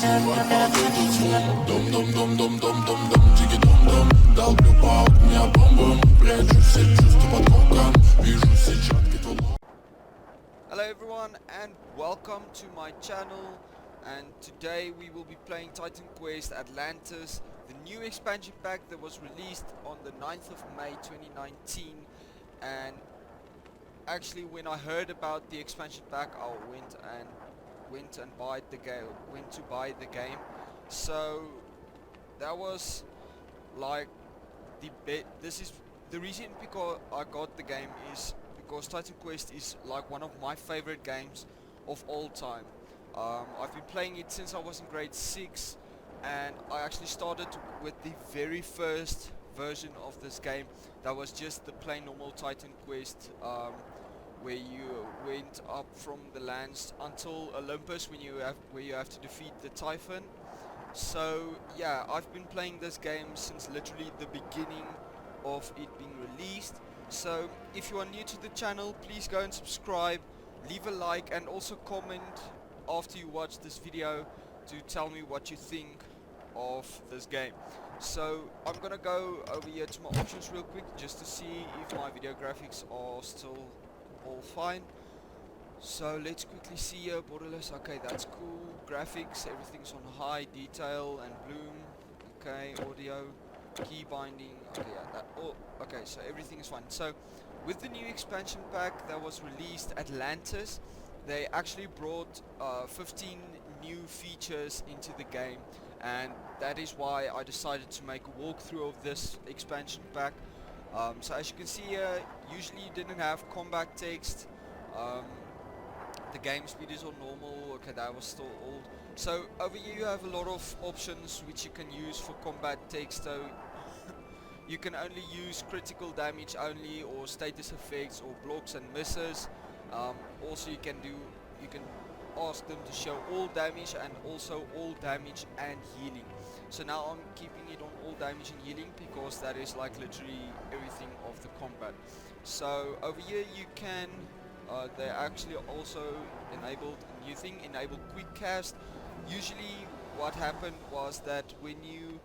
Hello everyone and welcome to my channel, and today we will be playing Titan Quest Atlantis, the new expansion pack that was released on the 9th of May 2019. And actually when I heard about the expansion pack, I went to buy the game. So that was like this is the reason because I got the game is because Titan Quest is like one of my favorite games of all time. I've been playing it since I was in grade 6, and I actually started with the very first version of this game that was just the plain normal Titan Quest, where you went up from the lands until Olympus where you have to defeat the Typhon. So yeah, I've been playing this game since literally the beginning of it being released. So if you are new to the channel, please go and subscribe, leave a like, and also comment after you watch this video to tell me what you think of this game. So I'm gonna go over here to my options real quick just to see if my video graphics are still all fine. So let's quickly see here. Borderless, okay, that's cool. Graphics, everything's on high, detail and bloom. Okay, audio, key binding, okay, yeah, that all okay, so everything is fine. So with the new expansion pack that was released, Atlantis, they actually brought 15 new features into the game, and that is why I decided to make a walkthrough of this expansion pack. So as you can see here, usually you didn't have combat text. The game speed is on normal. Okay, that was still old. So over here you have a lot of options which you can use for combat text. So you can only use critical damage only, or status effects, or blocks and misses. Also you can ask them to show all damage and also all damage and healing. So now I'm keeping it on all damage and healing because that is like literally everything of the combat. So over here you can they actually also enabled a new thing, enable quick cast. Usually what happened was that when you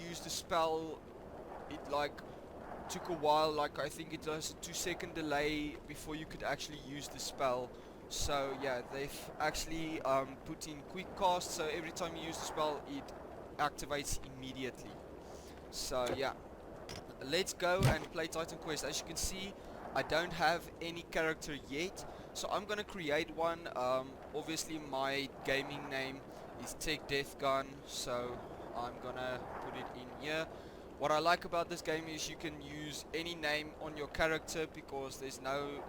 use the spell, it like took a while, like I think it was a 2-second delay before you could actually use the spell. So yeah, they've actually put in quick cast, so every time you use the spell it activates immediately. So yeah, let's go and play Titan Quest. As you can see, I don't have any character yet, so I'm gonna create one. Obviously my gaming name is Tech Death Gun, so I'm gonna put it in here. What I like about this game is you can use any name on your character because there's no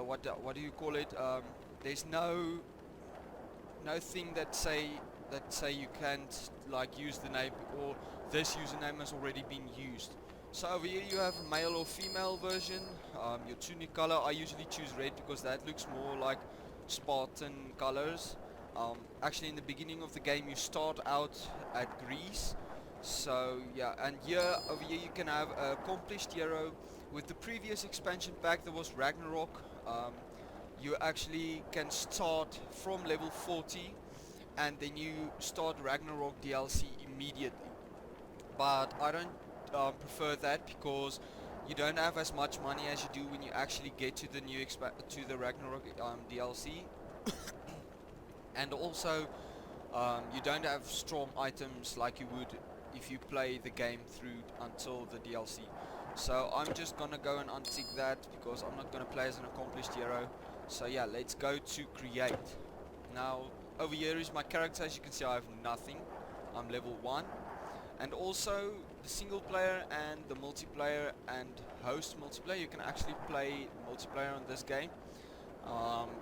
what do you call it? There's no thing that say you can't like use the name, or this username has already been used. So over here you have a male or female version. Your tunic color, I usually choose red because that looks more like Spartan colors. Actually in the beginning of the game you start out at Greece. So yeah, and here over here you can have a accomplished hero. With the previous expansion pack there was Ragnarok. You actually can start from level 40 and then you start Ragnarok DLC immediately. But I don't prefer that because you don't have as much money as you do when you actually get to the new to the Ragnarok DLC. And also you don't have strong items like you would if you play the game through until the DLC. So I'm just gonna go and untick that because I'm not gonna play as an accomplished hero. So yeah, let's go to create. Now over here is my character. As you can see I have nothing. I'm level 1. And also the single player and the multiplayer and host multiplayer, you can actually play multiplayer on this game.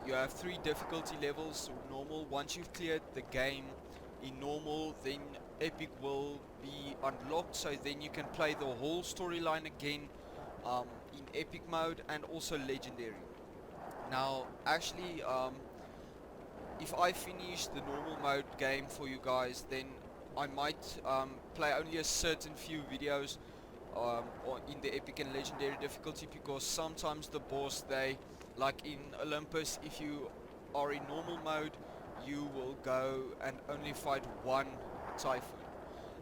You have 3 difficulty levels. Normal, once you've cleared the game in normal, then epic will be unlocked, so then you can play the whole storyline again in epic mode, and also legendary. Now actually if I finish the normal mode game for you guys, then I might play only a certain few videos or in the epic and legendary difficulty, because sometimes the boss, they like in Olympus, if you are in normal mode, you will go and only fight one typhoon.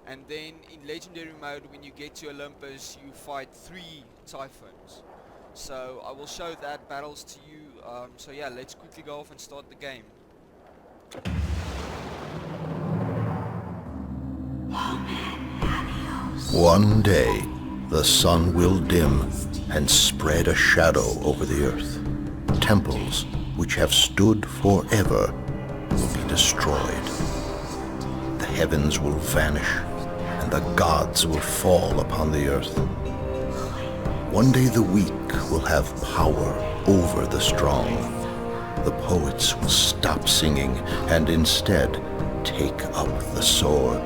And then in legendary mode, when you get to Olympus, you fight 3 typhoons. So I will show that battles to you. So yeah, let's quickly go off and start the game. One day, the sun will dim and spread a shadow over the earth. Temples, which have stood forever, will be destroyed. The heavens will vanish, and the gods will fall upon the earth. One day the weak will have power over the strong. The poets will stop singing and instead take up the sword.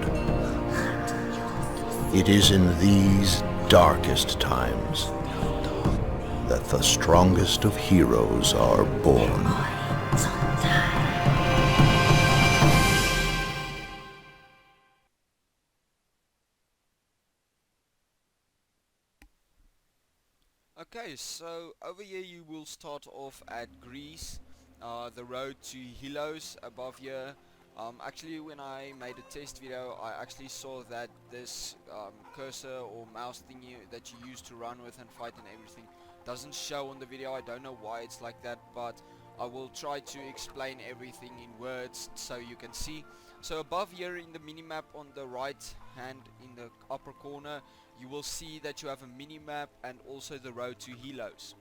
It is in these darkest times that the strongest of heroes are born. Okay, so over here you will start off at Greece, the road to Helos above here. Actually, when I made a test video, I actually saw that this cursor or mouse thingy that you use to run with and fight and everything doesn't show on the video. I don't know why it's like that, but I will try to explain everything in words so you can see. So above here in the minimap on the right hand in the upper corner, you will see that you have a minimap and also the road to Helos.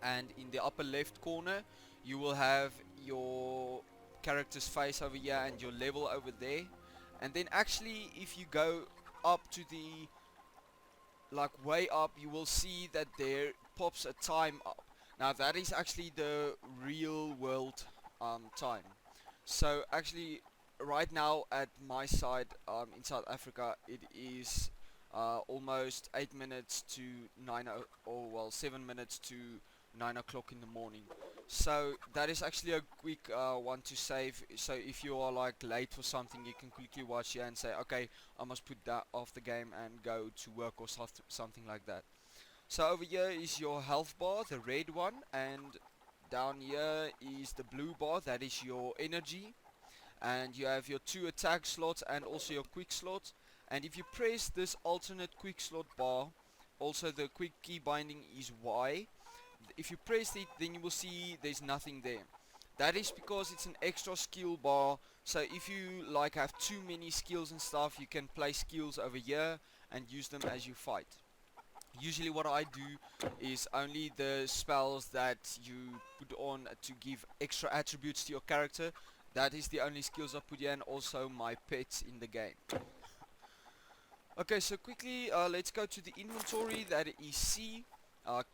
And in the upper left corner, you will have your character's face over here and your level over there. And then actually, if you go up to the way up, you will see that there pops a time up. Now that is actually the real world time. So actually right now at my side in South Africa, it is almost 8 minutes to 7 minutes to 9 o'clock in the morning. So that is actually a quick one to save. So if you are like late for something, you can quickly watch here and say, okay, I must put that off the game and go to work or something like that. So over here is your health bar, the red one, and down here is the blue bar, that is your energy. And you have your 2 attack slots and also your quick slots. And if you press this alternate quick slot bar, also the quick key binding is Y. If you press it, then you will see there's nothing there. That is because it's an extra skill bar. So if you like have too many skills and stuff, you can place skills over here and use them as you fight. Usually what I do is only the spells that you put on to give extra attributes to your character. That is the only skills I put here, and also my pets in the game. Okay, so quickly let's go to the inventory, that is C.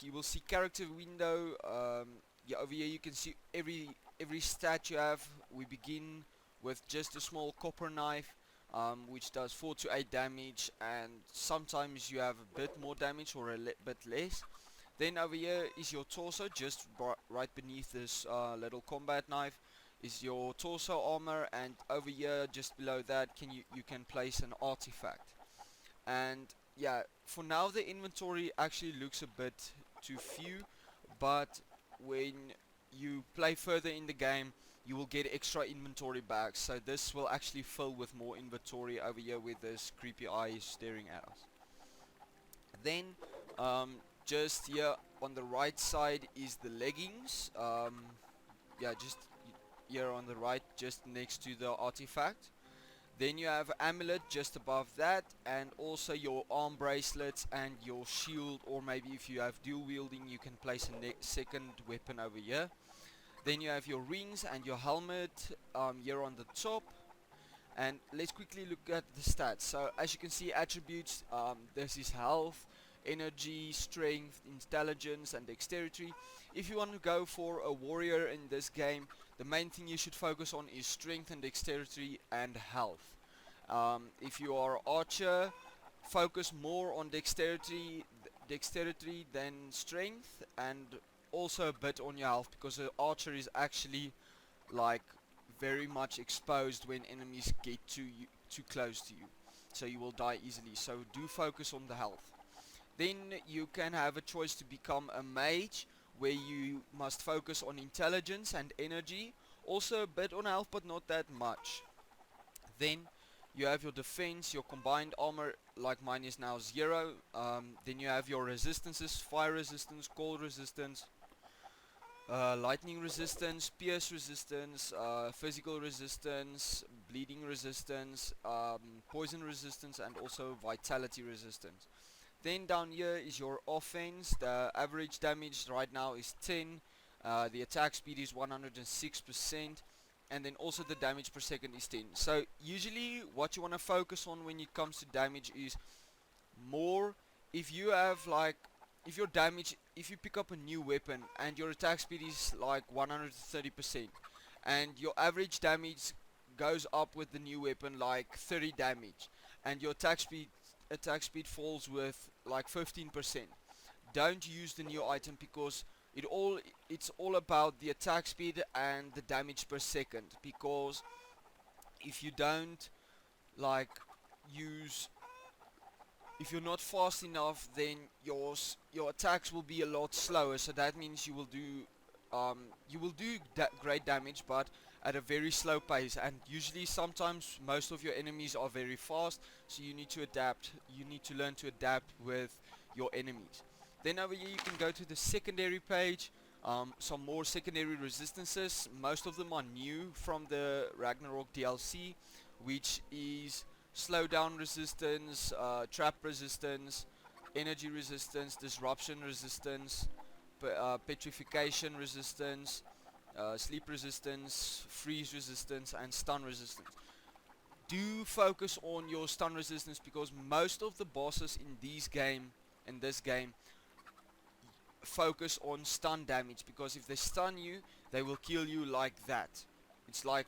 You will see character window. Yeah, over here you can see every stat you have. We begin with just a small copper knife, which does 4 to 8 damage, and sometimes you have a bit more damage or a bit less. Then over here is your torso, just right beneath this little combat knife is your torso armor, and over here just below that you can place an artifact. And yeah, for now the inventory actually looks a bit too few, but when you play further in the game, you will get extra inventory back. So this will actually fill with more inventory over here with this creepy eye staring at us. Then just here on the right side is the leggings. Yeah, just here on the right, just next to the artifact. Then you have amulet just above that, and also your arm bracelets and your shield, or maybe if you have dual wielding, you can place a second weapon over here. Then you have your rings and your helmet here on the top. And let's quickly look at the stats. So as you can see, attributes, this is health, energy, strength, intelligence and dexterity. If you want to go for a warrior in this game, the main thing you should focus on is strength and dexterity and health. If you are archer, focus more on dexterity than strength, and also a bit on your health, because an archer is actually like very much exposed when enemies get too close to you, so you will die easily. So do focus on the health. Then you can have a choice to become a mage, where you must focus on intelligence and energy, Also a bit on health, but not that much. Then you have your defense, your combined armor, like mine is now 0. Then you have your resistances, fire resistance, cold resistance, lightning resistance, pierce resistance, physical resistance, bleeding resistance, poison resistance, and also vitality resistance. Then down here is your offense. The average damage right now is 10. The attack speed is 106%. And then also the damage per second is 10. So usually what you want to focus on when it comes to damage is more if you have like if your damage if you pick up a new weapon and your attack speed is like 130% and your average damage goes up with the new weapon like 30 damage and your attack speed falls with like 15%, don't use the new item because it's all about the attack speed and the damage per second, because if you don't like use if you're not fast enough, then your attacks will be a lot slower. So that means you will do great damage, but at a very slow pace. And usually, sometimes most of your enemies are very fast, so you need to adapt. You need to learn to adapt with your enemies. Then over here, you can go to the secondary page. Some more secondary resistances. Most of them are new from the Ragnarok DLC, which is slowdown resistance, trap resistance, energy resistance, disruption resistance, petrification resistance, sleep resistance, freeze resistance, and stun resistance. Do focus on your stun resistance because most of the bosses in this game focus on stun damage, because if they stun you they will kill you like that. It's like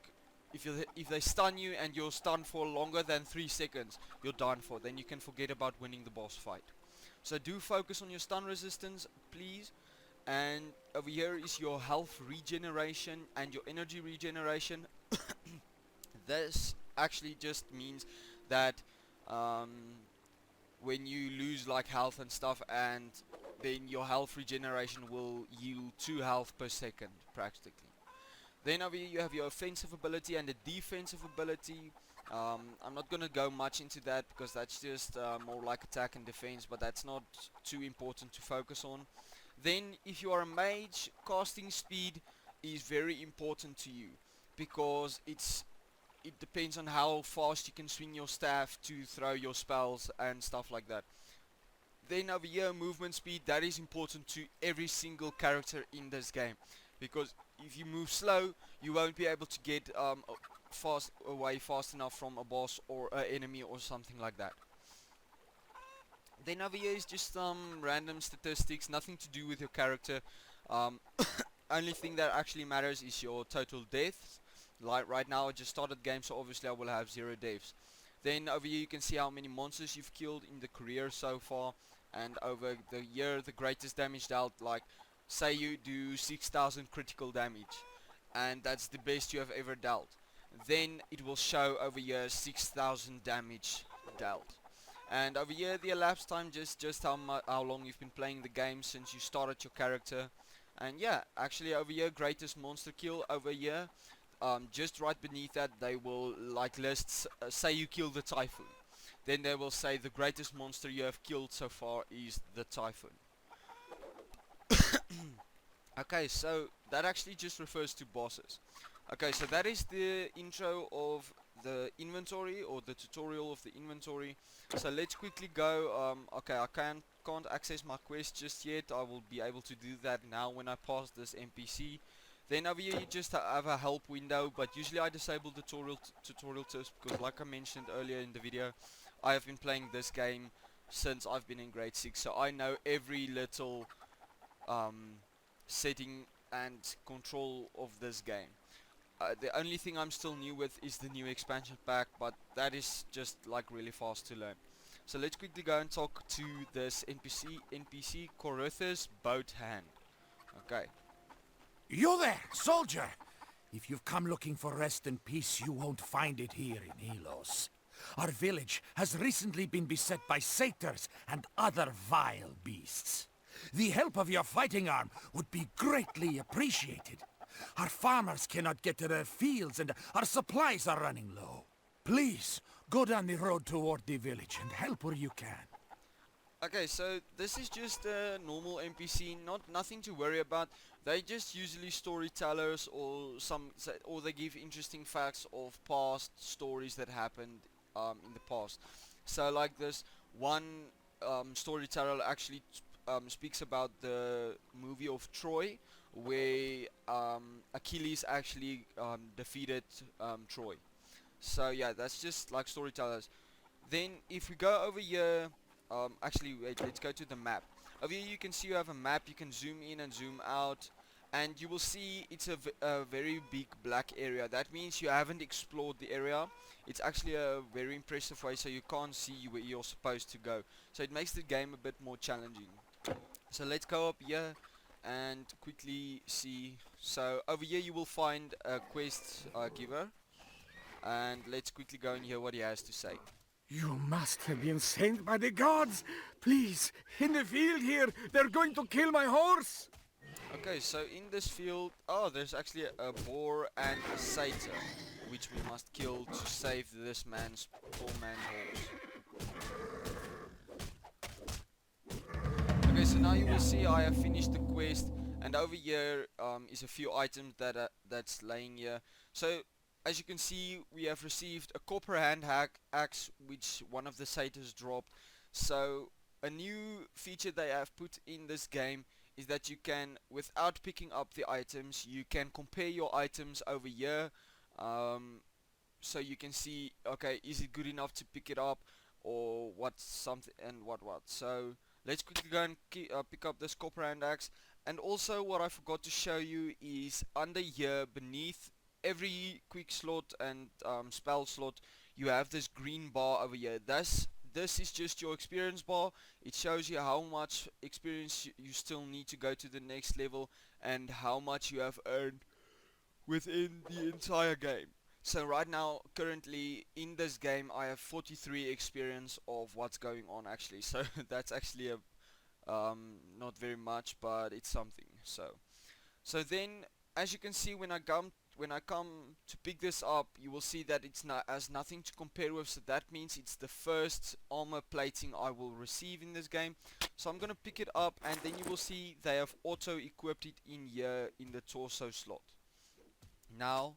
if they stun you and you're stunned for longer than 3 seconds, you're done for. Then you can forget about winning the boss fight. So do focus on your stun resistance, please. And over here is your health regeneration and your energy regeneration. This actually just means that when you lose like health and stuff, and then your health regeneration will yield 2 health per second practically. Then over here you have your offensive ability and the defensive ability. I'm not gonna go much into that because that's just more like attack and defense, but that's not too important to focus on. Then if you are a mage, casting speed is very important to you, because it depends on how fast you can swing your staff to throw your spells and stuff like that. Then over here, movement speed, that is important to every single character in this game, because if you move slow you won't be able to get fast enough from a boss or an enemy or something like that. Then over here is just some random statistics, nothing to do with your character. Only thing that actually matters is your total deaths. Like right now I just started the game, so obviously I will have 0 deaths. Then over here you can see how many monsters you've killed in the career so far, and over the year the greatest damage dealt. Like say you do 6,000 critical damage and that's the best you have ever dealt, then it will show over here 6,000 damage dealt. And over here the elapsed time, just how long you've been playing the game since you started your character. And yeah, actually over here, greatest monster kill over here, just right beneath that they will like list, say you kill the typhoon, then they will say the greatest monster you have killed so far is the typhoon. Okay, so that actually just refers to bosses. Okay, so that is the intro of the inventory, or the tutorial of the inventory. So let's quickly go. Okay, I can't access my quest just yet. I will be able to do that now when I pass this NPC. Then over here you just have a help window, but usually I disable the tutorial tips because, like I mentioned earlier in the video, I have been playing this game since I've been in grade 6, so I know every little setting and control of this game. The only thing I'm still new with is the new expansion pack, but that is just like really fast to learn. So let's quickly go and talk to this NPC Corithus Boat Hand. Okay. You there, soldier! If you've come looking for rest and peace, you won't find it here in Helos. Our village has recently been beset by satyrs and other vile beasts. The help of your fighting arm would be greatly appreciated. Our farmers cannot get to their fields and our supplies are running low. Please, go down the road toward the village and help where you can. Okay, so this is just a normal NPC, nothing to worry about. They just usually storytellers or they give interesting facts of past stories that happened in the past. So like this one storyteller actually speaks about the movie of Troy, where Achilles actually defeated Troy. So yeah, that's just like storytellers. Then if we go over here, actually wait, let's go to the map. Over here you can see you have a map, you can zoom in and zoom out, and you will see it's a very big black area. That means you haven't explored the area. It's actually a very impressive way, so you can't see where you're supposed to go. So it makes the game a bit more challenging. So let's go up here and quickly see. So over here you will find a quest giver, and let's quickly go and hear what he has to say. You must have been sent by the gods. Please, in the field here, they're going to kill my horse. Okay, so in this field, oh, there's actually a boar and a satyr, which we must kill to save this poor man's horse. Okay, so now you will see I have finished the quest, and over here is a few items that's laying here. So as you can see, we have received a copper hand axe, which one of the satyrs dropped. So a new feature they have put in this game is that you can, without picking up the items, you can compare your items over here. So you can see, okay, is it good enough to pick it up, or what's something and what. So let's quickly go and pick up this copper hand axe. And also what I forgot to show you is under here, beneath every quick slot and spell slot, you have this green bar over here. This is just your experience bar. It shows you how much experience you still need to go to the next level and how much you have earned within the entire game. So right now, currently in this game, I have 43 experience of what's going on actually. So that's actually a not very much, but it's something. So then, as you can see, when I come to pick this up, you will see that it's has nothing to compare with, so that means it's the first armor plating I will receive in this game. So I'm gonna pick it up, and then you will see they have auto equipped it in here in the torso slot. Now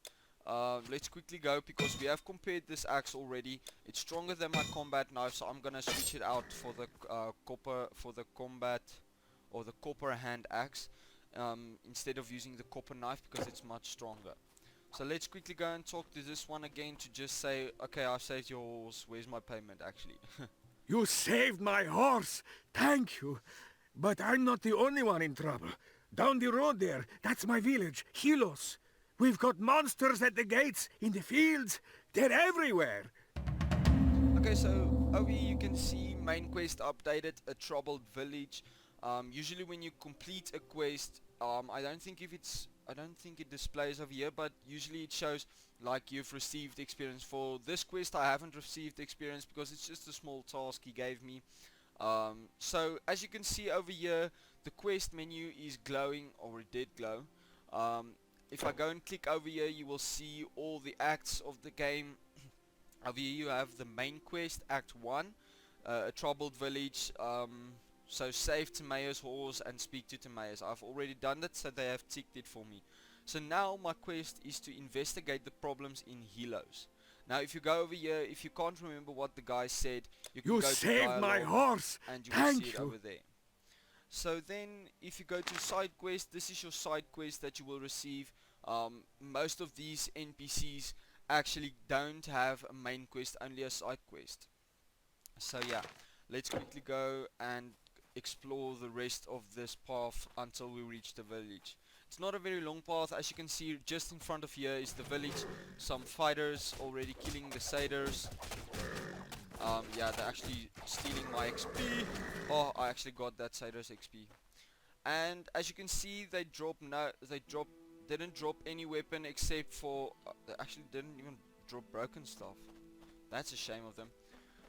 let's quickly go, because we have compared this axe already. It's stronger than my combat knife, so I'm gonna switch it out for the combat or the copper hand axe, instead of using the copper knife, because it's much stronger. So let's quickly go and talk to this one again to just say, okay, I saved your horse, where's my payment actually? You saved my horse. Thank you. But I'm not the only one in trouble. Down the road there, that's my village, Helos. We've got monsters at the gates, in the fields. They're everywhere. Okay, so over here you can see main quest updated, a troubled village. Usually when you complete a quest, I don't think it displays over here, but usually it shows like you've received experience. For this quest I haven't received experience because it's just a small task he gave me. So as you can see over here, the quest menu is glowing, or it did glow. If I go and click over here, you will see all the acts of the game. Over here you have the main quest, Act 1, a troubled village. So save Timaeus' horse and speak to Timaeus. I've already done that, so they have ticked it for me. So now my quest is to investigate the problems in Helos. Now if you go over here, if you can't remember what the guy said, you can go to saved my horse. and you will see it over there. So then if you go to side quest, this is your side quest that you will receive. Most of these NPCs actually don't have a main quest, only a side quest. So yeah, let's quickly go and explore the rest of this path until we reach the village. It's not a very long path. As you can see, just in front of here is the village. Some fighters already killing the satyrs. Yeah, they're actually stealing my XP. Oh, I actually got that satyr's XP. And as you can see, they didn't drop any weapon except for they actually didn't even drop broken stuff. That's a shame of them.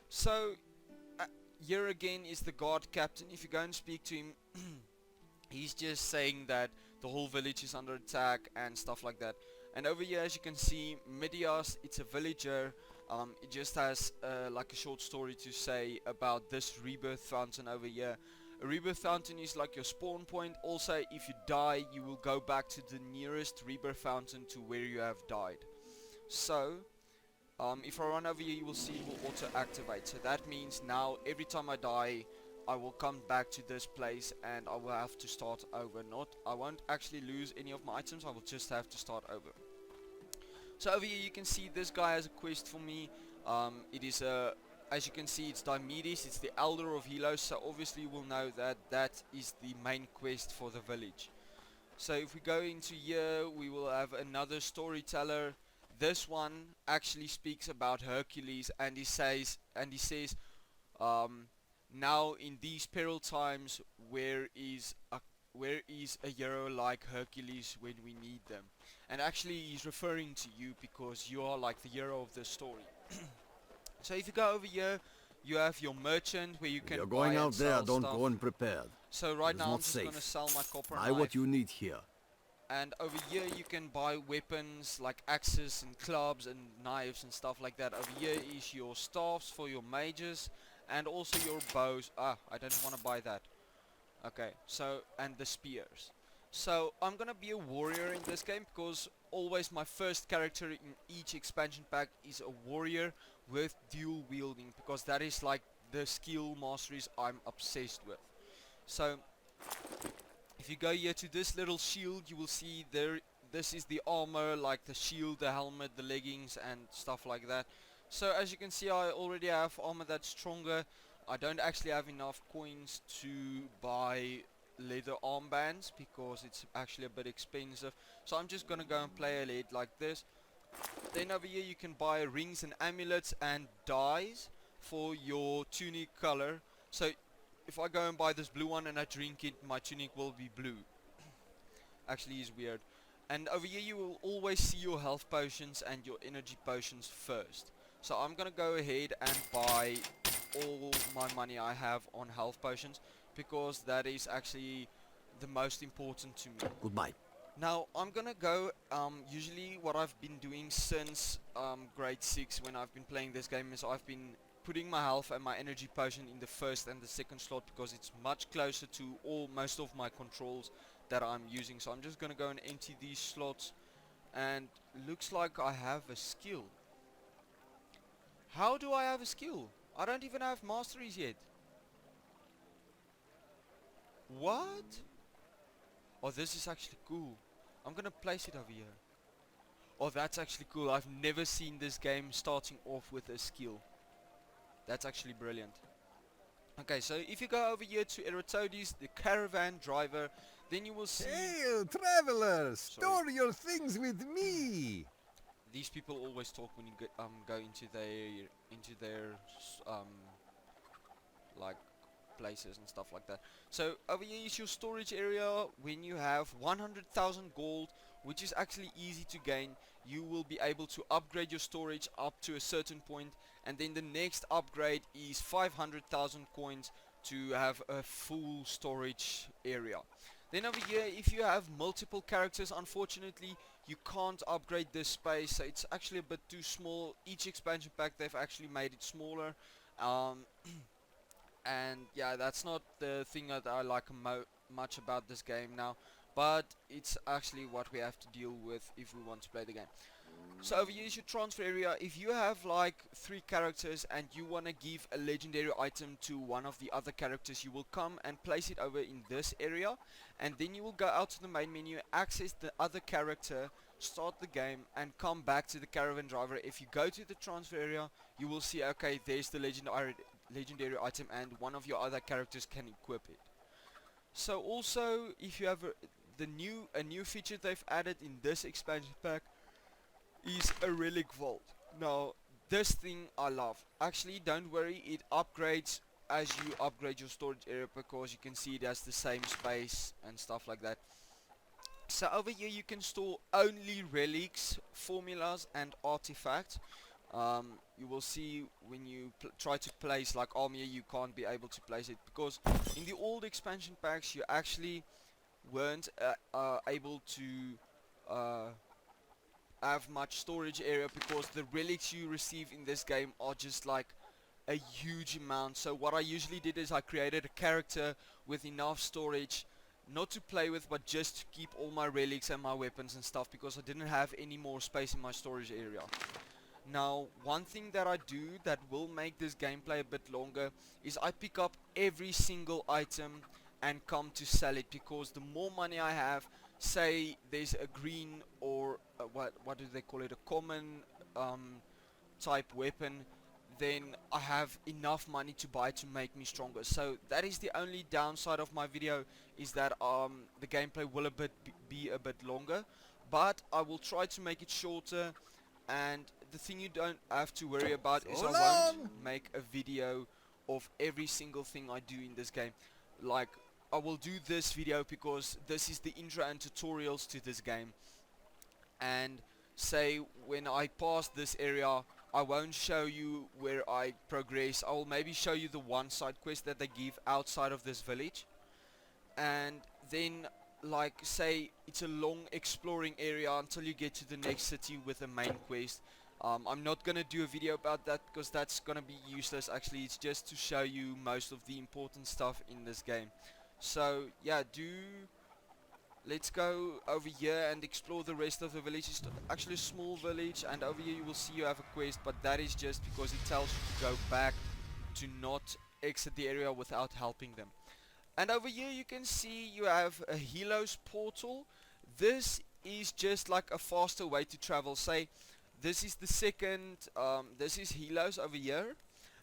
So here again is the guard captain. If you go and speak to him, he's just saying that the whole village is under attack and stuff like that. And over here, as you can see, Midias, it's a villager. It just has like a short story to say about this rebirth fountain over here. A rebirth fountain is like your spawn point. Also, if you die, you will go back to the nearest rebirth fountain to where you have died. So, if I run over here, you will see it will auto activate. So that means now every time I die, I will come back to this place and I will have to start over. I won't actually lose any of my items, I will just have to start over. So over here you can see this guy has a quest for me. It is as you can see, it's Diomedes, it's the Elder of Helos, so obviously you will know that that is the main quest for the village. So if we go into here, we will have another storyteller. This one actually speaks about Hercules, and he says, now in these peril times, where is a hero like Hercules when we need them? And actually he's referring to you because you are like the hero of the story. So if you go over here, you have your merchant where you can You're going buy out and there, sell don't stuff. go unprepared. So right It is now I'm not just safe. gonna sell my copper Buy knife. what you need here. And over here you can buy weapons like axes and clubs and knives and stuff like that. Over here is your staffs for your mages and also your bows. I don't want to buy that. Okay, so, and the spears. So I'm gonna be a warrior in this game because always my first character in each expansion pack is a warrior with dual wielding, because that is like the skill masteries I'm obsessed with. So if you go here to this little shield, you will see this is the armor, like the shield, the helmet, the leggings and stuff like that. So as you can see, I already have armor that's stronger. I don't actually have enough coins to buy leather armbands because it's actually a bit expensive. So I'm just gonna go and play a lead like this. Then over here you can buy rings and amulets and dyes for your tunic color. So if I go and buy this blue one and I drink it, my tunic will be blue. Actually is weird. And over here you will always see your health potions and your energy potions first. So I'm gonna go ahead and buy all my money I have on health potions, because that is actually the most important to me. Goodbye. Now I'm gonna go, usually what I've been doing since grade 6 when I've been playing this game is I've been putting my health and my energy potion in the first and the second slot, because it's much closer to most of my controls that I'm using. So I'm just gonna go and empty these slots, and looks like I have a skill. How do I have a skill? I don't even have masteries yet. What? Oh, this is actually cool. I'm gonna place it over here. Oh, that's actually cool. I've never seen this game starting off with a skill. That's actually brilliant. Okay, so if you go over here to Eratosthenes, the caravan driver, then you will see... Hail, travelers! Sorry. Store your things with me! These people always talk when you go into their like places and stuff like that. So over here is your storage area. When you have 100,000 gold, which is actually easy to gain, you will be able to upgrade your storage up to a certain point, and then the next upgrade is 500,000 coins to have a full storage area. Then over here, if you have multiple characters, unfortunately you can't upgrade this space, so it's actually a bit too small. Each expansion pack they've actually made it smaller, and yeah, that's not the thing that I like much about this game now, but it's actually what we have to deal with if we want to play the game. So over here is your transfer area. If you have like 3 characters and you want to give a legendary item to one of the other characters, you will come and place it over in this area, and then you will go out to the main menu, access the other character, start the game, and come back to the caravan driver. If you go to the transfer area, you will see, okay, there's the legendary item, and one of your other characters can equip it. So also, if you have a new feature they've added in this expansion pack is a relic vault. Now this thing I love. Actually, don't worry, it upgrades as you upgrade your storage area, because you can see it has the same space and stuff like that. So over here you can store only relics, formulas and artifacts. You will see when you try to place like armor, you can't be able to place it, because in the old expansion packs you actually weren't able to uh, have much storage area, because the relics you receive in this game are just like a huge amount. So what I usually did is I created a character with enough storage, not to play with, but just to keep all my relics and my weapons and stuff, because I didn't have any more space in my storage area. Now, one thing that I do that will make this gameplay a bit longer is I pick up every single item and come to sell it, because the more money I have, say there's a green or what do they call it, a common type weapon, then I have enough money to buy to make me stronger. So that is the only downside of my video, is that the gameplay will be a bit longer, but I will try to make it shorter. And the thing you don't have to worry about is So I long! won't make a video of every single thing I do in this game. Like, I will do this video because this is the intro and tutorials to this game, and say when I pass this area I won't show you where I progress. I will maybe show you the one side quest that they give outside of this village, and then like say it's a long exploring area until you get to the next city with a main quest. I'm not gonna do a video about that because that's gonna be useless. Actually, it's just to show you most of the important stuff in this game. So yeah, let's go over here and explore the rest of the village. It's actually a small village, and over here you will see you have a quest, but that is just because it tells you to go back, to not exit the area without helping them. And over here you can see you have a Helos portal. This is just like a faster way to travel. Say this is the second, this is Helos over here,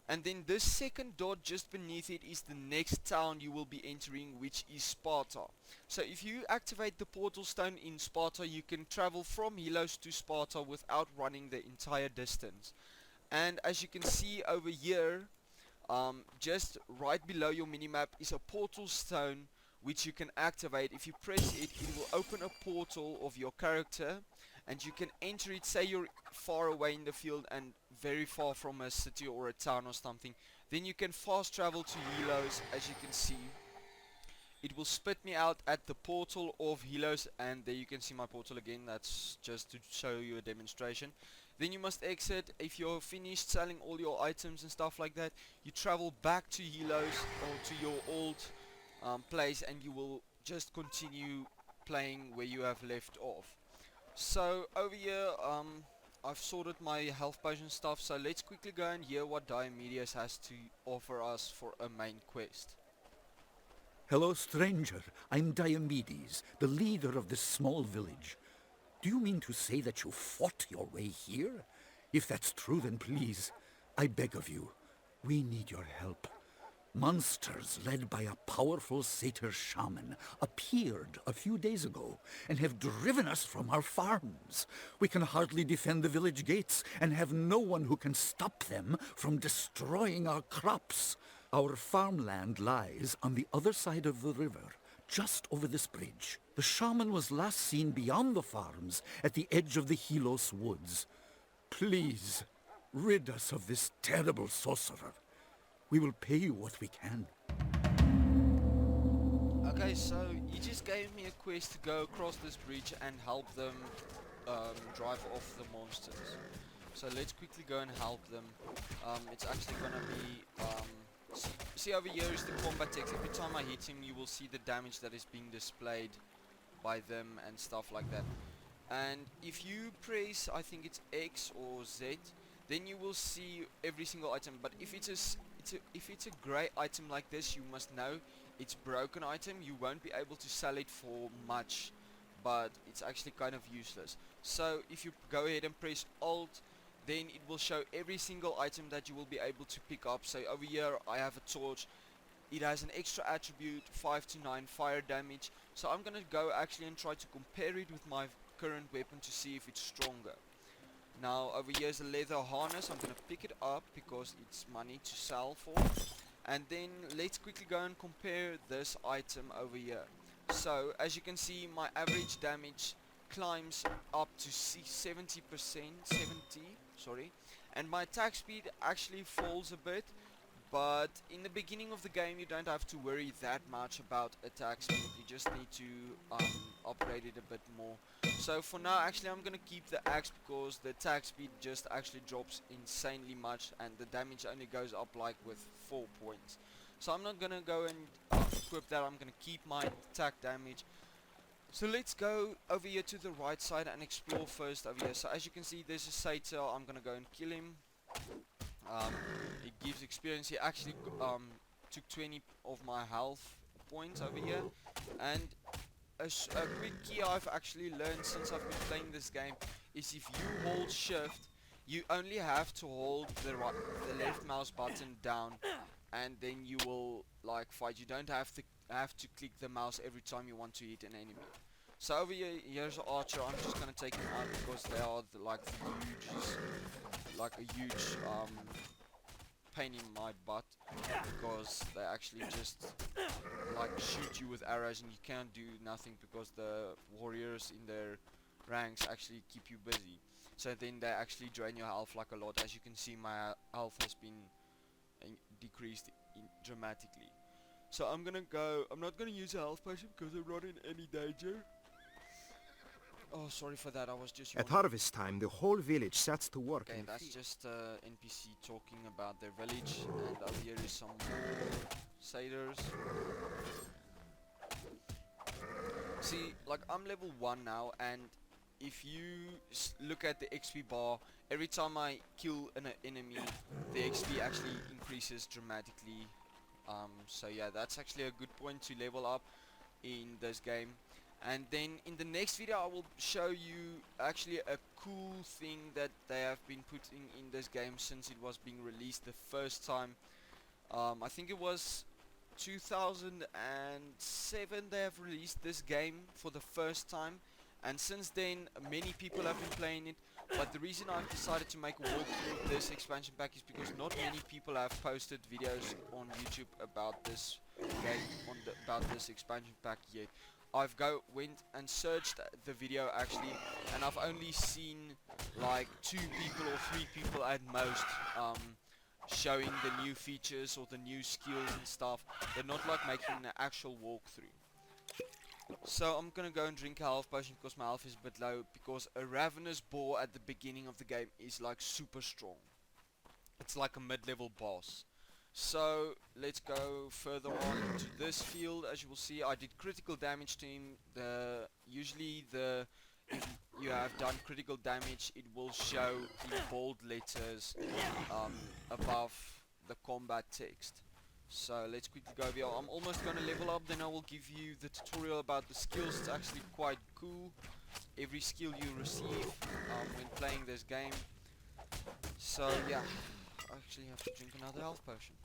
and then this second dot just beneath it is the next town you will be entering, which is Sparta. So if you activate the portal stone in Sparta, you can travel from Helos to Sparta without running the entire distance. And as you can see over here, just right below your minimap is a portal stone which you can activate. If you press it, it will open a portal of your character and you can enter it. Say you're far away in the field and very far from a city or a town or something, then you can fast travel to Helos. As you can see, it will spit me out at the portal of Helos, and there you can see my portal again. That's just to show you a demonstration. Then you must exit. If you're finished selling all your items and stuff like that, you travel back to Helos or to your old place, and you will just continue playing where you have left off. So over here I've sorted my health potion stuff, so let's quickly go and hear what Diomedes has to offer us for a main quest. Hello, stranger. I'm Diomedes, the leader of this small village. Do you mean to say that you fought your way here? If that's true, then please, I beg of you, we need your help. Monsters led by a powerful satyr shaman appeared a few days ago and have driven us from our farms. We can hardly defend the village gates and have no one who can stop them from destroying our crops. Our farmland lies on the other side of the river, just over this bridge. The shaman was last seen beyond the farms at the edge of the Helos woods. Please, rid us of this terrible sorcerer. We will pay you what we can. Okay, so he just gave me a quest to go across this bridge and help them drive off the monsters. So let's quickly go and help them. It's actually gonna be see over here is the combat text. Every time I hit him, you will see the damage that is being displayed by them and stuff like that. And if you press, I think it's X or Z, then you will see every single item. But if it's a grey item like this, you must know it's broken item. You won't be able to sell it for much, but it's actually kind of useless. So if you go ahead and press Alt, then it will show every single item that you will be able to pick up. So over here I have a torch. It has an extra attribute, 5 to 9 fire damage. So I'm gonna go actually and try to compare it with my current weapon to see if it's stronger. Now over here is a leather harness. I'm gonna pick it up because it's money to sell for. And then let's quickly go and compare this item over here. So as you can see, my average damage climbs up to 70%, and my attack speed actually falls a bit, but in the beginning of the game you don't have to worry that much about attack speed. You just need to upgrade it a bit more. So for now, actually, I'm gonna keep the axe because the attack speed just actually drops insanely much, and the damage only goes up like with 4 points. So I'm not gonna go and equip that. I'm gonna keep my attack damage. So let's go over here to the right side and explore first over here. So as you can see, there's a satyr. I'm gonna go and kill him. It gives experience. He actually took 20 of my health points over here, and a quick key I've actually learned since I've been playing this game is if you hold shift, you only have to hold the left mouse button down, and then you will like fight. You don't have to click the mouse every time you want to hit an enemy. So over here, here's an archer. I'm just gonna take him out because they are like a huge pain in my butt, because they actually just like shoot you with arrows and you can't do nothing because the warriors in their ranks actually keep you busy. So then they actually drain your health like a lot. As you can see, my health has been decreased dramatically. So I'm not gonna use a health potion because I'm not in any danger. Oh, sorry for that, I was just At yawning. harvest time, the whole village sets to work. Okay, that's just NPC talking about their village, and over here is some more satyrs. See, like I'm level 1 now, and if you look at the XP bar, every time I kill an enemy, the XP actually increases dramatically. So yeah, that's actually a good point to level up in this game. And then in the next video I will show you actually a cool thing that they have been putting in this game since it was being released the first time. I think it was 2007 they have released this game for the first time, and since then many people have been playing it. But the reason I've decided to make a walkthrough of this expansion pack is because not many people have posted videos on YouTube about this game, about this expansion pack yet. I've went and searched the video actually, and I've only seen like 2 people or 3 people at most showing the new features or the new skills and stuff. They're not like making an actual walkthrough. So I'm gonna go and drink a health potion because my health is a bit low, because a ravenous boar at the beginning of the game is like super strong. It's like a mid-level boss. So let's go further on into this field. As you will see, I did critical damage to him. Usually if you have done critical damage, it will show in bold letters above the combat text. So let's quickly go over here. I'm almost gonna level up, then I will give you the tutorial about the skills. It's actually quite cool, every skill you receive when playing this game. So yeah, I actually have to drink another health potion.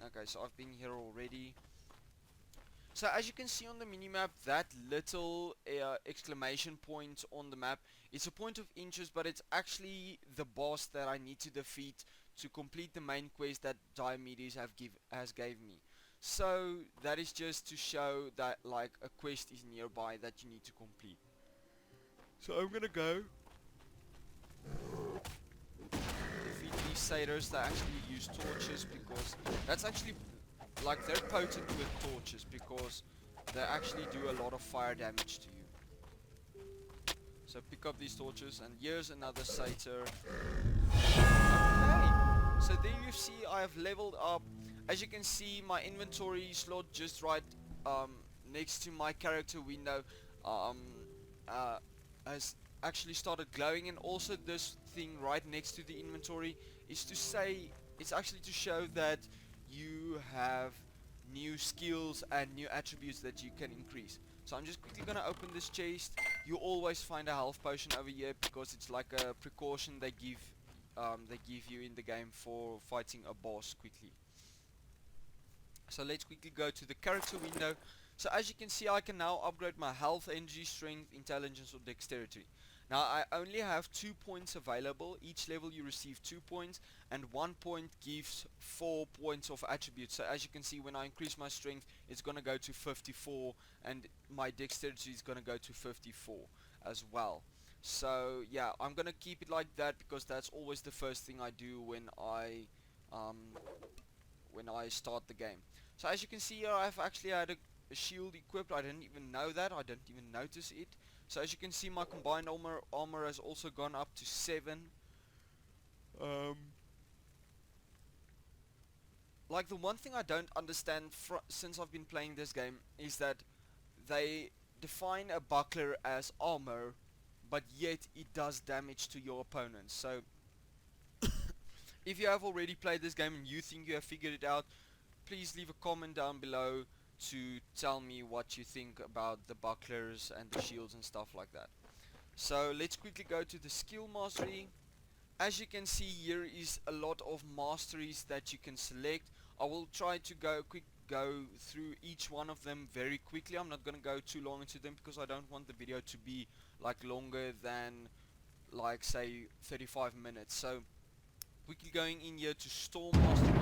Okay, so I've been here already. So as you can see on the minimap, that little exclamation point on the map, it's a point of interest, but it's actually the boss that I need to defeat to complete the main quest that Diomedes has gave me. So that is just to show that like a quest is nearby that you need to complete. So I'm gonna go defeat these satyrs. They actually use torches because that's actually like they're potent with torches because they actually do a lot of fire damage to you. So pick up these torches, and here's another satyr. Okay, so there you see I have leveled up. As you can see, my inventory slot just right next to my character window has actually started glowing, and also this thing right next to the inventory is to say, it's actually to show that you have new skills and new attributes that you can increase. So I'm just quickly gonna open this chest. You always find a health potion over here because it's like a precaution they give you in the game for fighting a boss quickly. So let's quickly go to the character window. So as you can see, I can now upgrade my health, energy, strength, intelligence or dexterity. Now I only have 2 points available. Each level you receive 2 points, and 1 point gives 4 points of attributes. So as you can see, when I increase my strength, it's gonna go to 54, and my dexterity is gonna go to 54 as well. So yeah, I'm gonna keep it like that because that's always the first thing I do when I when I start the game. So as you can see here, I've actually had a shield equipped. I didn't even know that. I didn't even notice it. So as you can see, my combined armor has also gone up to 7. Like, the one thing I don't understand since I've been playing this game is that they define a buckler as armor, but yet it does damage to your opponents. So if you have already played this game and you think you have figured it out, please leave a comment down below to tell me what you think about the bucklers and the shields and stuff like that. So let's quickly go to the skill mastery. As you can see, here is a lot of masteries that you can select. I will try to go through each one of them very quickly. I'm not going to go too long into them because I don't want the video to be like longer than, like, say 35 minutes. So quickly going in here to Storm Mastery.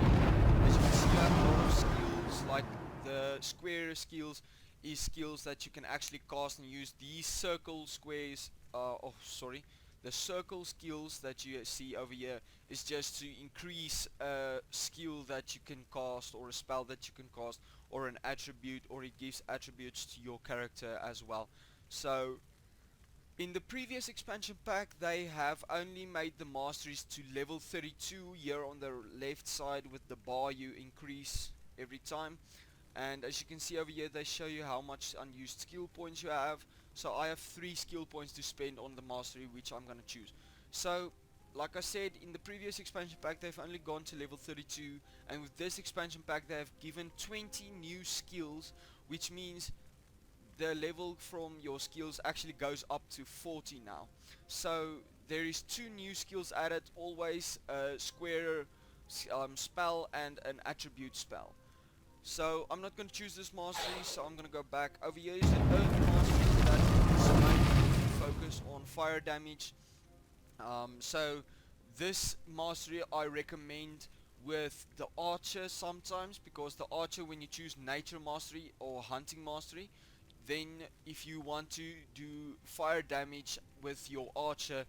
As you can see, you have a lot of skills. Like, the square skills is skills that you can actually cast and use. These circle squares, the circle skills that you see over here is just to increase a skill that you can cast, or a spell that you can cast, or an attribute, or it gives attributes to your character as well. So in the previous expansion pack, they have only made the masteries to level 32 here on the left side, with the bar you increase every time. And as you can see over here, they show you how much unused skill points you have. So I have 3 skill points to spend on the mastery, which I'm gonna choose. So like I said, in the previous expansion pack they've only gone to level 32, and with this expansion pack they have given 20 new skills, which means the level from your skills actually goes up to 40 now. So there is 2 new skills added, always a square spell and an attribute spell. So I'm not going to choose this mastery, so I'm going to go back. Over here is an earth mastery that is mainly focus on fire damage. So this mastery I recommend with the archer sometimes, because the archer, when you choose nature mastery or hunting mastery, then if you want to do fire damage with your archer,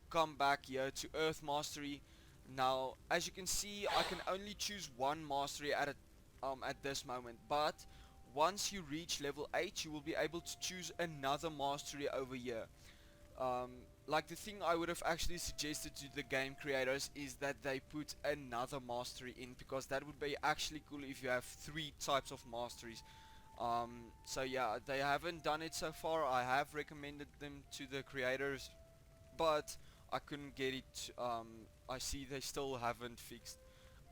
come back here to earth mastery. Now as you can see, I can only choose one mastery at this moment, but once you reach level 8 you will be able to choose another mastery over here. Like, the thing I would have actually suggested to the game creators is that they put another mastery in, because that would be actually cool if you have 3 types of masteries. So yeah, they haven't done it so far. I have recommended them to the creators, but I couldn't get it. I see they still haven't fixed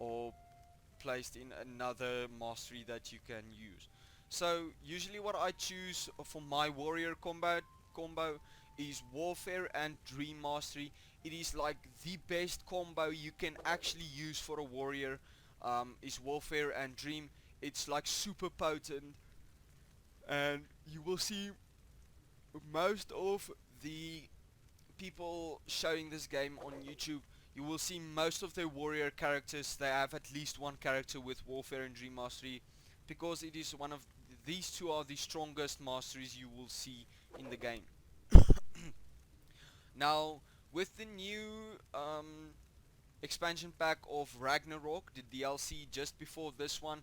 or placed in another mastery that you can use. So usually what I choose for my warrior combo is warfare and dream mastery. It is like the best combo you can actually use for a warrior, is warfare and dream. It's like super potent, and you will see most of the people showing this game on YouTube, you will see most of their warrior characters, they have at least one character with warfare and dream mastery, because it is one of these two are the strongest masteries you will see in the game. Now with the new expansion pack of Ragnarok, the DLC just before this one,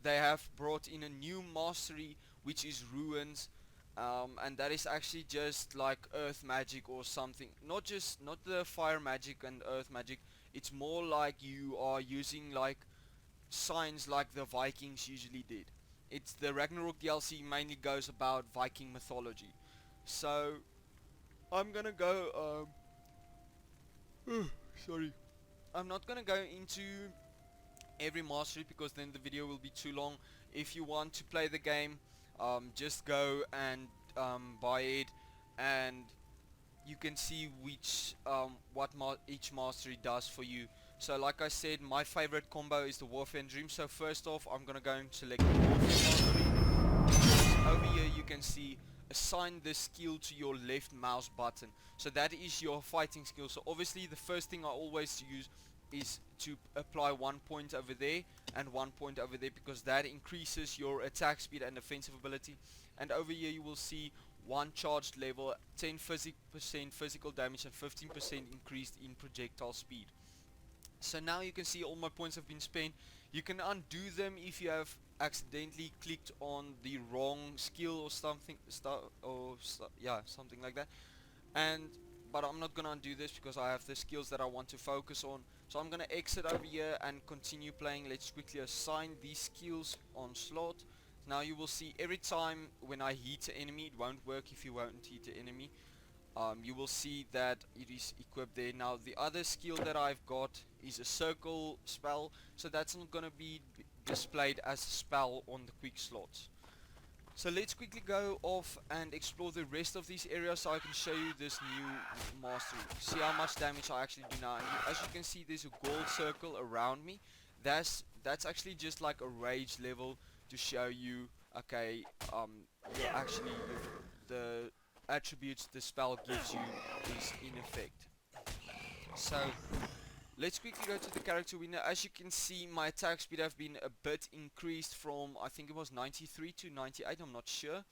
they have brought in a new mastery, which is ruins. And that is actually just like earth magic or something, not the fire magic and earth magic. It's more like you are using like signs like the Vikings usually did. It's the Ragnarok DLC mainly goes about Viking mythology. So I'm gonna go sorry, I'm not gonna go into every mastery because then the video will be too long. If you want to play the game, just go and buy it, and you can see which each mastery does for you. So like I said, my favorite combo is the warfare and dream. So first off, I'm gonna go and select the warfare mastery. Over here you can see assign this skill to your left mouse button. So that is your fighting skill. So obviously the first thing I always use is to apply 1 point over there and 1 point over there, because that increases your attack speed and defensive ability. And over here you will see 1 charged level, 10% physical damage, and 15% increased in projectile speed. So now you can see all my points have been spent. You can undo them if you have accidentally clicked on the wrong skill or something, yeah, something like that. And but I'm not gonna undo this because I have the skills that I want to focus on. So I'm gonna exit over here and continue playing. Let's quickly assign these skills on slot. Now you will see every time when I hit an enemy, it won't work if you won't hit the enemy. You will see that it is equipped there. Now the other skill that I've got is a circle spell, so that's not gonna be displayed as a spell on the quick slots. So let's quickly go off and explore the rest of these areas so I can show you this new mastery. See how much damage I actually do now. And as you can see, there's a gold circle around me. That's actually just like a rage level to show you, okay, actually the attributes the spell gives you is in effect. So let's quickly go to the character window. As you can see, my attack speed have been a bit increased from, I think it was 93 to 98, I'm not sure.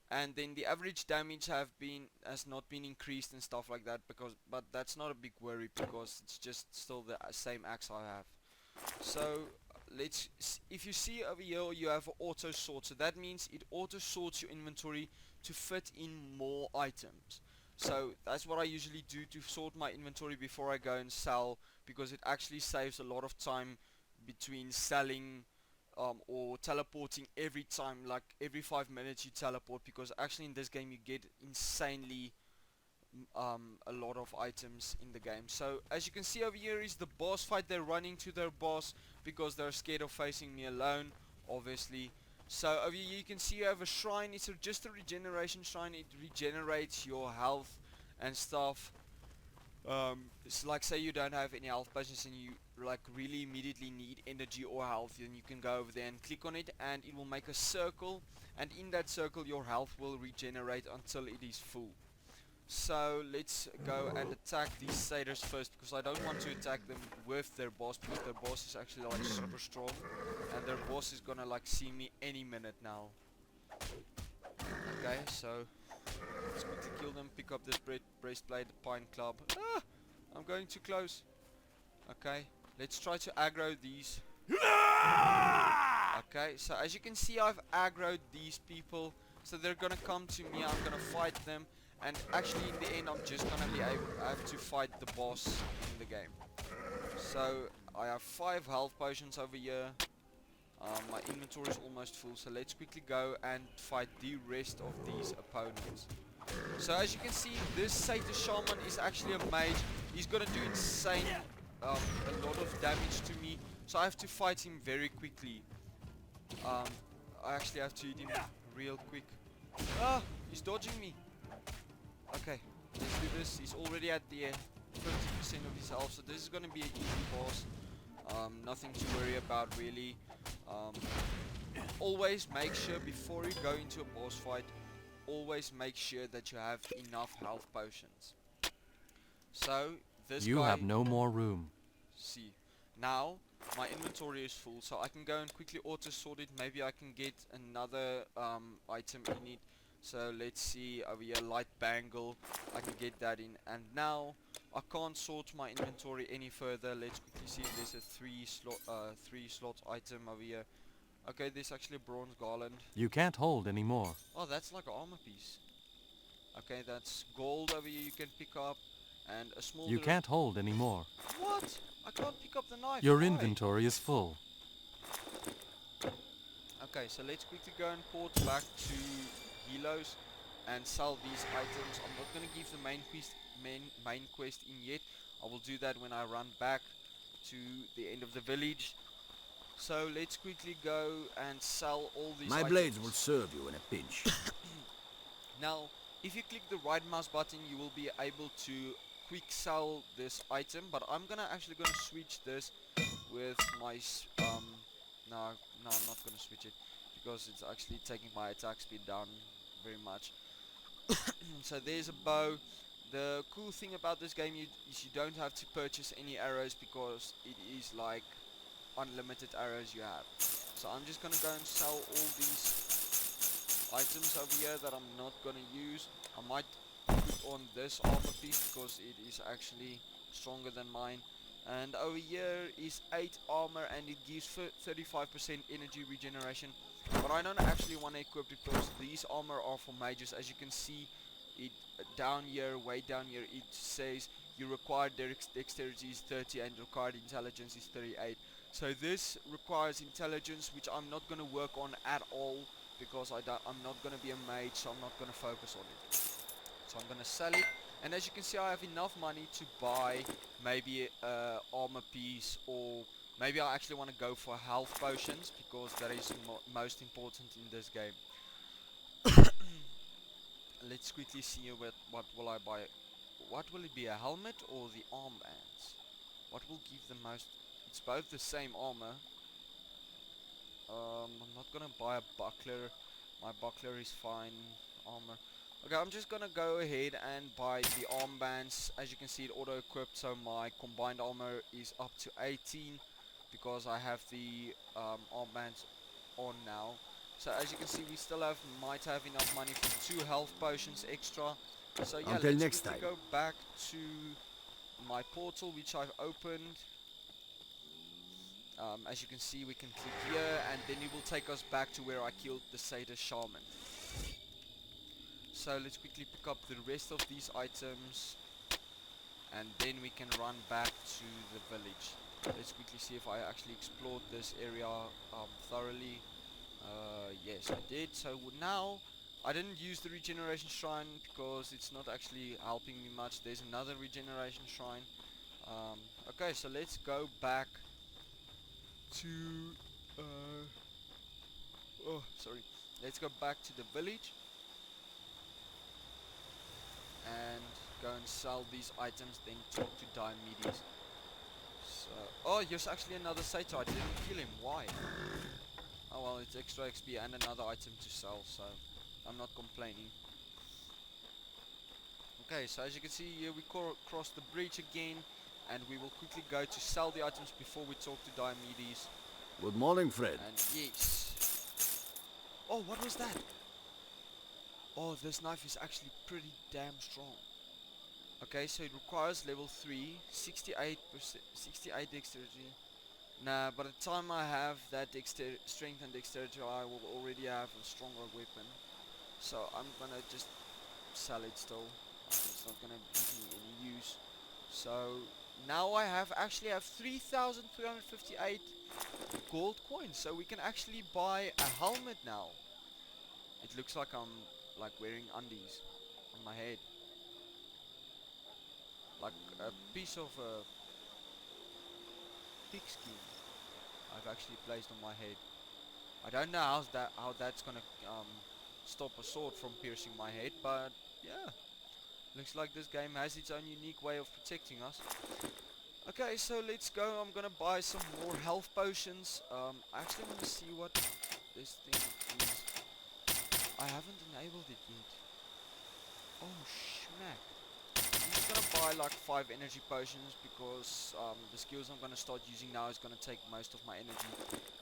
And then the average damage has not been increased and stuff like that, but that's not a big worry because it's just still the same axe I have. So if you see over here, you have auto sort, so that means it auto sorts your inventory to fit in more items. So that's what I usually do to sort my inventory before I go and sell, because it actually saves a lot of time between selling or teleporting every time. Like every 5 minutes you teleport, because actually in this game you get insanely a lot of items in the game. So as you can see over here is the boss fight. They're running to their boss because they're scared of facing me alone, obviously. So over here you can see you have a shrine. It's just a regeneration shrine. It regenerates your health and stuff. It's like, say you don't have any health potions and you like really immediately need energy or health, then you can go over there and click on it and it will make a circle, and in that circle your health will regenerate until it is full. So let's go and attack these satyrs first, because I don't want to attack them with their boss, because their boss is actually like super strong and their boss is gonna like see me any minute now. Okay, so let's quickly kill them, pick up this breastplate, the pine club. Ah! I'm going too close. Okay, let's try to aggro these. Okay, so as you can see I've aggroed these people, so they're gonna come to me, I'm gonna fight them. And actually in the end I'm just gonna have to fight the boss in the game. So I have 5 health potions over here. My inventory is almost full, so let's quickly go and fight the rest of these opponents. So as you can see, this Satyr Shaman is actually a mage. He's gonna do insane a lot of damage to me, so I have to fight him very quickly. I actually have to hit him real quick. Ah, he's dodging me. Okay, let's do this. He's already at the 50% of his health, so this is going to be an easy boss. Nothing to worry about really. Always make sure before you go into a boss fight, always make sure that you have enough health potions. So this You guy, have no more room. see, now my inventory is full, so I can go and quickly auto sort it. Maybe I can get another item in it. So let's see over here, light bangle, I can get that in, and now I can't sort my inventory any further. Let's quickly see if there's a 3 slot item over here. Okay, there's actually a bronze garland. You can't hold anymore. Oh, that's like an armor piece. Okay, that's gold over here you can pick up, and a small You can't hold anymore. What? I can't pick up the knife. Your Why? inventory is full. Okay, so let's quickly go and port back to Helos and sell these items. I'm not going to give the main quest in yet. I will do that when I run back to the end of the village. So let's quickly go and sell all these My items. blades will serve you in a pinch. Now, if you click the right mouse button, you will be able to quick sell this item. But I'm actually gonna switch this with my no, I'm not gonna switch it, because it's actually taking my attack speed down very much. So there's a bow. The cool thing about this game is you don't have to purchase any arrows, because it is like unlimited arrows you have. So I'm just gonna go and sell all these items over here that I'm not gonna use. I might put on this armor piece because it is actually stronger than mine, And over here is 8 armor, and it gives 35% energy regeneration. But I don't actually want to equip it because these armor are for mages. As you can see, it down here, way down here, it says you required dexterity is 30 and required intelligence is 38. So this requires intelligence, which I'm not going to work on at all because I'm not going to be a mage, so I'm not going to focus on it. So I'm going to sell it. And as you can see, I have enough money to buy maybe a armor piece, or maybe I actually want to go for health potions because that is most important in this game. Let's quickly see what will I buy. What will it be, a helmet or the armbands? What will give the most? It's both the same armor. I'm not gonna buy a buckler. My buckler is fine. Armor. Okay, I'm just gonna go ahead and buy the armbands. As you can see, it auto-equipped, so my combined armor is up to 18 because I have the armbands on now. So as you can see, we still might have enough money for 2 health potions extra. So yeah, Until let's next quickly time. go back to my portal, which I've opened. As you can see, we can click here, and then it will take us back to where I killed the Satyr Shaman. So let's quickly pick up the rest of these items, and then we can run back to the village. Let's quickly see if I actually explored this area thoroughly. Yes, I did. So now, I didn't use the regeneration shrine because it's not actually helping me much. There's another regeneration shrine. Okay, so let's go back to oh, sorry. Let's go back to the village and go and sell these items, then talk to Diomedes. So, oh, here's actually another satyr. I didn't kill him. Why? Oh well, it's extra XP and another item to sell, so I'm not complaining. Okay, so as you can see here, we cross the bridge again, and we will quickly go to sell the items before we talk to Diomedes. Good morning, friend. And yes. Oh, what was that? Oh, this knife is actually pretty damn strong. Okay, so it requires level 3, 68%, 68 dexterity. Nah, by the time I have that strength and dexterity, I will already have a stronger weapon. So I'm gonna just sell it still. It's not gonna give me any use. So now I actually have 3,358 gold coins. So we can actually buy a helmet now. It looks like I'm like wearing undies on my head. Like a piece of pigskin I've actually placed on my head. I don't know how that's gonna stop a sword from piercing my head, but yeah, looks like this game has its own unique way of protecting us. Okay, so let's go. I'm gonna buy some more health potions. I actually want to see what this thing is. I haven't enabled it yet. Oh schmack. I'm just gonna buy like 5 energy potions because the skills I'm gonna start using now is gonna take most of my energy.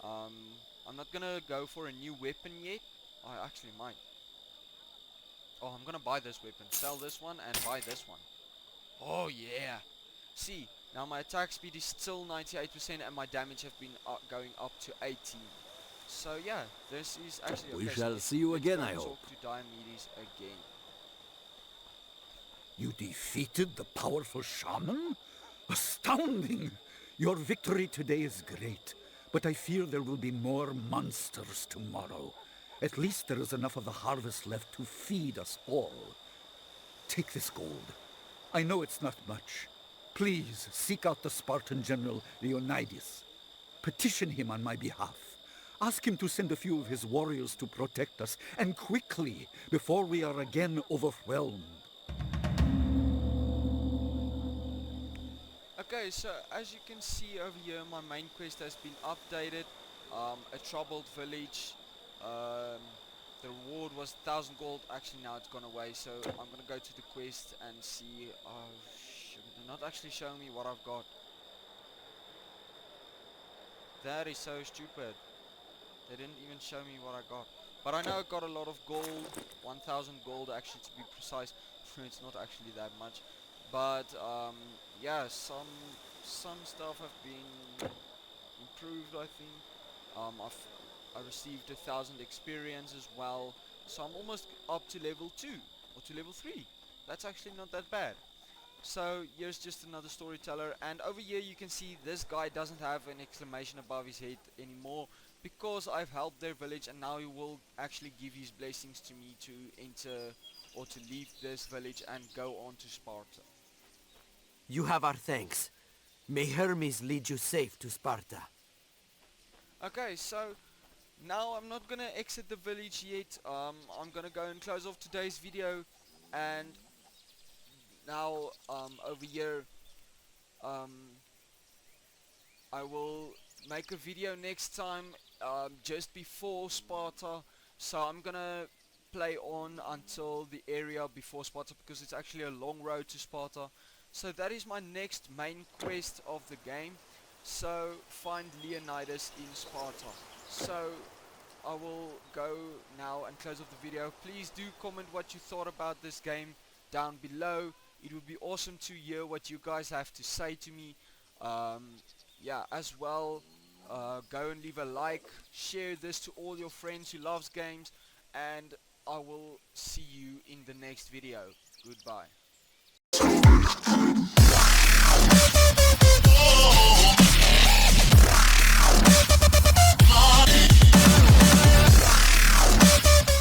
I'm not gonna go for a new weapon yet. I actually might. Oh, I'm gonna buy this weapon, sell this one, and buy this one. Oh yeah. See, now my attack speed is still 98% and my damage have been going up to 18. So yeah, this is actually okay. We So shall let's see you go again, and I talk hope. to Diomedes again. You defeated the powerful shaman? Astounding! Your victory today is great, but I fear there will be more monsters tomorrow. At least there is enough of the harvest left to feed us all. Take this gold. I know it's not much. Please seek out the Spartan general Leonidas. Petition him on my behalf. Ask him to send a few of his warriors to protect us, and quickly, before we are again overwhelmed. Okay, so as you can see over here, my main quest has been updated. A troubled village. The reward was 1,000 gold. Actually, now it's gone away. So I'm gonna go to the quest and see. Oh, they're not actually showing me what I've got. That is so stupid. They didn't even show me what I got. But I know I got a lot of gold. 1,000 gold, actually, to be precise. It's not actually that much. But yeah, some some stuff have been improved, I think. I received 1,000 experience as well, so I'm almost up to level 2 or to level 3. That's actually not that bad. So here's just another storyteller, and over here you can see this guy doesn't have an exclamation above his head anymore because I've helped their village, and now he will actually give his blessings to me to enter or to leave this village and go on to Sparta. You have our thanks. May Hermes lead you safe to Sparta. Okay, so now I'm not gonna exit the village yet. I'm gonna go and close off today's video, and now over here I will make a video next time just before Sparta. So I'm gonna play on until the area before Sparta because it's actually a long road to Sparta. So that is my next main quest of the game. So find Leonidas in Sparta. So I will go now and close off the video. Please do comment what you thought about this game down below. It would be awesome to hear what you guys have to say to me. Yeah, as well, go and leave a like, share this to all your friends who loves games, and I will see you in the next video. Goodbye.